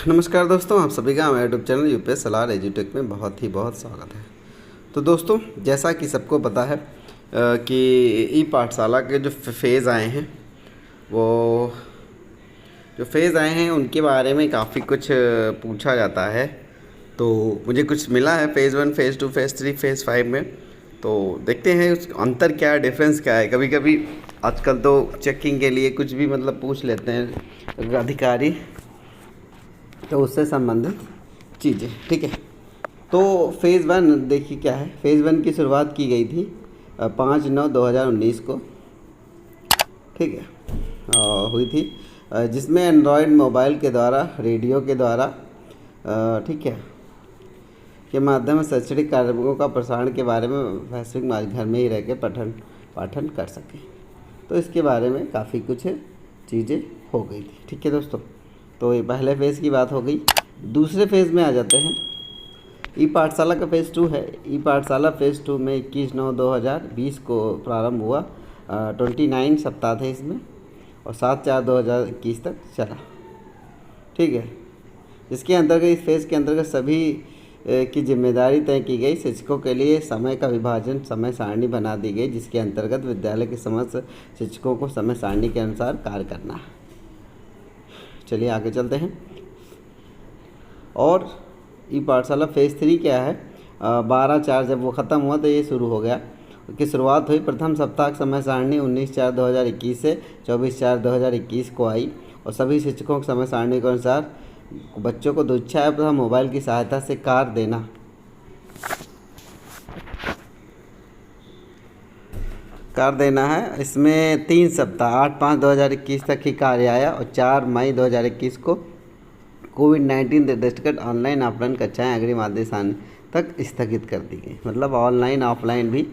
नमस्कार दोस्तों, आप सभी का हमारे यूट्यूब चैनल यूपीएस सलार एजुटेक में बहुत स्वागत है। तो दोस्तों, जैसा कि सबको पता है कि ई पाठशाला के जो फेज़ आए हैं, वो जो फेज़ आए हैं उनके बारे में काफ़ी कुछ पूछा जाता है। तो मुझे कुछ मिला है फ़ेज़ 1, फ़ेज़ 2, फ़ेज़ 3, फ़ेज़ 5 में। तो देखते हैं उस अंतर क्या है, डिफरेंस क्या है। कभी कभी आजकल तो चेकिंग के लिए कुछ भी मतलब पूछ लेते हैं अधिकारी, तो उससे संबंधित चीज़ें। ठीक है, तो फ़ेज़ 1 देखिए क्या है। फ़ेज़ 1 की शुरुआत की गई थी 5/9/2019 को। ठीक है, हुई थी, जिसमें एंड्रॉयड मोबाइल के द्वारा, रेडियो के द्वारा, ठीक है, के माध्यम से शैक्षणिक कार्यक्रमों का प्रसारण के बारे में वैश्विक घर में ही रह के पाठन कर सकें। तो इसके बारे में काफ़ी कुछ चीज़ें हो गई थी। ठीक है दोस्तों, तो ये पहले फ़ेज़ की बात हो गई। दूसरे फ़ेज़ में आ जाते हैं। ई पाठशाला का फ़ेज़ 2 है। ई पाठशाला फ़ेज़ 2 में 21/9/2020 को प्रारंभ हुआ। 29 सप्ताह थे इसमें और 7/4/2021 तक चला। ठीक है, इसके अंतर्गत, इस फ़ेज़ के अंतर्गत सभी की जिम्मेदारी तय की गई। शिक्षकों के लिए समय का विभाजन, समय सारणी बना दी गई, जिसके अंतर्गत विद्यालय के समस्त शिक्षकों को समय सारणी के अनुसार कार्य करना है। चलिए आगे चलते हैं। और ई पाठशाला फ़ेज़ 3 क्या है, 12/4 जब वो ख़त्म हुआ तो ये शुरू हो गया। की शुरुआत हुई। प्रथम सप्ताह समय सारणी 19/4/2021 से 24/4/2021 को आई और सभी शिक्षकों को समय सारणी के अनुसार बच्चों को स्वेच्छा ऐप तथा मोबाइल की सहायता से कार्य देना है। इसमें 3 सप्ताह 8/5/2021 तक ही कार्य आया और 4 मई 2021 को कोविड-19 के दृष्टिगत ऑनलाइन ऑफलाइन कक्षाएँ अग्रिम आदेश आने तक स्थगित कर दी गई। मतलब ऑनलाइन ऑफलाइन भी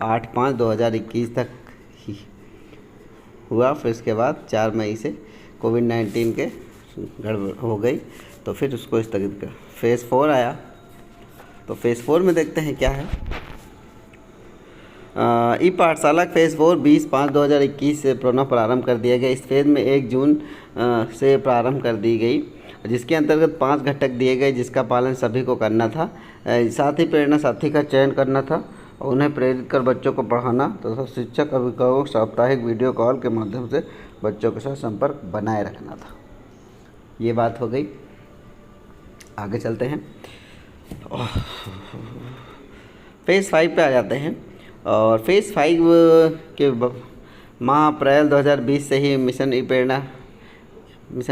8/5/2021 तक ही हुआ। फिर इसके बाद 4 मई से कोविड-19 के गड़बड़ हो गई तो फिर उसको स्थगित कर फ़ेज़ 4 आया। तो फ़ेज़ 4 में देखते हैं क्या है। ई पाठशाला फ़ेज़ 4 20/5/2021 से पुनः प्रारंभ कर दिया गया। इस फेज़ में 1 जून से प्रारंभ कर दी गई, जिसके अंतर्गत 5 घटक दिए गए, जिसका पालन सभी को करना था। साथ ही प्रेरणा साथी का चयन करना था और उन्हें प्रेरित कर बच्चों को पढ़ाना तथा तो शिक्षक अभिभावकों को साप्ताहिक वीडियो कॉल के माध्यम से बच्चों के साथ संपर्क बनाए रखना था। ये बात हो गई। आगे चलते हैं, फ़ेज़ 5 पे आ जाते हैं। और फ़ेज़ 5 के माह अप्रैल 2020 से ही मिशन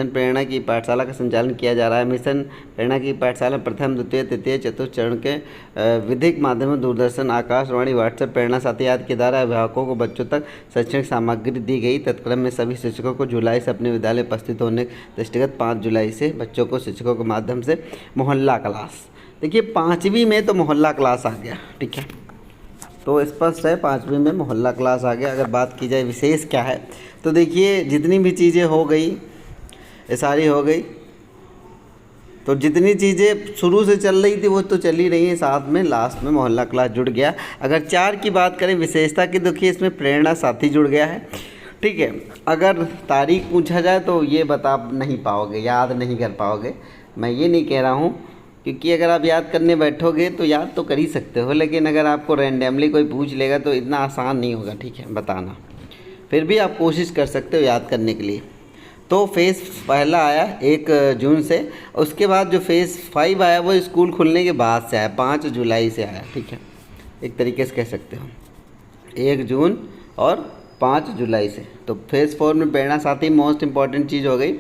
प्रेरणा की पाठशाला का संचालन किया जा रहा है। मिशन प्रेरणा की पाठशाला प्रथम, द्वितीय, तृतीय, चतुर्थ चरण के विधिक माध्यमों, दूरदर्शन, आकाशवाणी, व्हाट्सएप, प्रेरणा साथी आदि के द्वारा अभिभावकों को बच्चों तक शैक्षणिक सामग्री दी गई। तत्क्रम में सभी शिक्षकों को जुलाई से अपने विद्यालय उपस्थित होने के दृष्टिगत 5 जुलाई से बच्चों को शिक्षकों के माध्यम से मोहल्ला क्लास। देखिए 5वीं में तो मोहल्ला क्लास आ गया। ठीक है, तो स्पष्ट है 5वीं में मोहल्ला क्लास आ गया। अगर बात की जाए विशेष क्या है, तो देखिए जितनी भी चीज़ें हो गई ये सारी हो गई। तो जितनी चीज़ें शुरू से चल रही थी वो तो चल ही रही हैं, साथ में लास्ट में मोहल्ला क्लास जुड़ गया। अगर 4 की बात करें विशेषता की, देखिए इसमें प्रेरणा साथी जुड़ गया है। ठीक है, अगर तारीख पूछा जाए तो ये बता नहीं पाओगे, याद नहीं कर पाओगे। मैं ये नहीं कह रहा हूँ, क्योंकि अगर आप याद करने बैठोगे तो याद तो कर ही सकते हो, लेकिन अगर आपको रैंडमली कोई पूछ लेगा तो इतना आसान नहीं होगा। ठीक है, बताना। फिर भी आप कोशिश कर सकते हो याद करने के लिए। तो फ़ेज़ पहला आया 1 जून से, उसके बाद जो फ़ेज़ 5 आया वो स्कूल खुलने के बाद से आया, 5 जुलाई से आया। ठीक है, एक तरीके से कह सकते हो 1 जून और 5 जुलाई से। तो फ़ेज़ 4 में प्रेरणा साथी मोस्ट इम्पॉर्टेंट चीज़ हो गई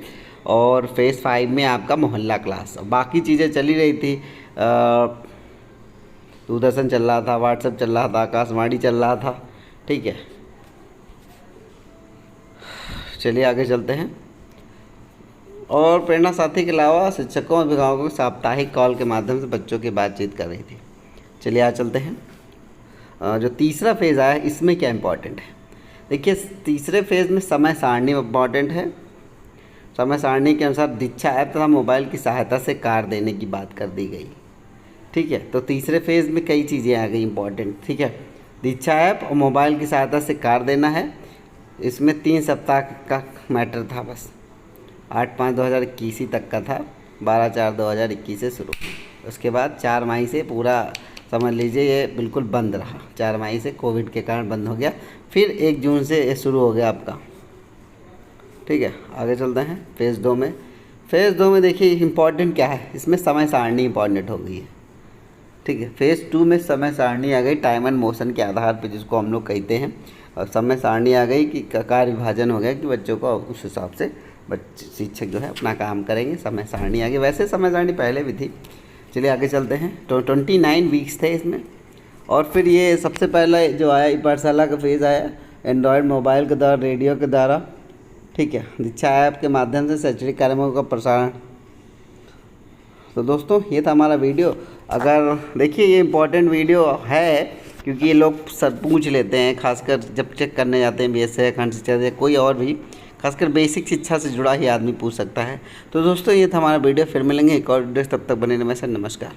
और फ़ेज़ 5 में आपका मोहल्ला क्लास। बाकी चीज़ें चली रही थी, दूरदर्शन चल रहा था, व्हाट्सएप चल रहा था, आकाशवाणी चल रहा था। ठीक है, चलिए आगे चलते हैं। और प्रेरणा साथी के अलावा शिक्षकों और अभिभावकों को साप्ताहिक कॉल के माध्यम से बच्चों की बातचीत कर रही थी। चलिए आज चलते हैं। जो तीसरा फ़ेज़ आया इसमें क्या इम्पोर्टेंट है, देखिए तीसरे फ़ेज़ में समय सारणी इम्पॉर्टेंट है। समय सारणी के अनुसार दीक्षा ऐप तथा मोबाइल की सहायता से कार्य देने की बात कर दी गई। ठीक है, तो तीसरे फ़ेज़ में कई चीज़ें आ गई इम्पॉर्टेंट। ठीक है, दीक्षा ऐप और मोबाइल की सहायता से कार्य देना है। इसमें 3 सप्ताह का मैटर था, बस 8/5/2021 तक का था। 12/4/2021 से शुरू। उसके बाद 4 मई से पूरा समझ लीजिए ये बिल्कुल बंद रहा। 4 मई से कोविड के कारण बंद हो गया, फिर 1 जून से ये शुरू हो गया आपका। ठीक है, आगे चलते हैं फेज़ 2 में। फेज़ 2 में देखिए इम्पॉर्टेंट क्या है, इसमें समय सारणी इम्पॉर्टेंट हो गई है। ठीक है, फेज़ 2 में समय सारणी आ गई टाइम एंड मोशन के आधार पर, जिसको हम लोग कहते हैं। और समय सारणी आ गई कि कार्य विभाजन हो गया कि बच्चों को उस हिसाब से बच्चे शिक्षक जो है अपना काम करेंगे। समय सारणी आ गई, वैसे समय सारणी पहले भी थी। चलिए आगे चलते हैं। 29 वीक्स थे इसमें। और फिर ये सबसे पहला जो आया ई पाठशाला का फेज़ आया एंड्रॉयड मोबाइल के द्वारा, रेडियो के द्वारा। ठीक है, दीक्षा ऐप के माध्यम से शैक्षणिक कार्यक्रमों का प्रसारण। तो दोस्तों ये था हमारा वीडियो। अगर देखिए ये इम्पोर्टेंट वीडियो है क्योंकि ये लोग सब पूछ लेते हैं, खासकर जब चेक करने जाते हैं बीएसए खंड शिक्षा से, कोई और भी खासकर बेसिक शिक्षा से जुड़ा ही आदमी पूछ सकता है। तो दोस्तों ये था हमारा वीडियो, फिर मिलेंगे एक और वीडियो, तब तक बने रहें। नमस्कार।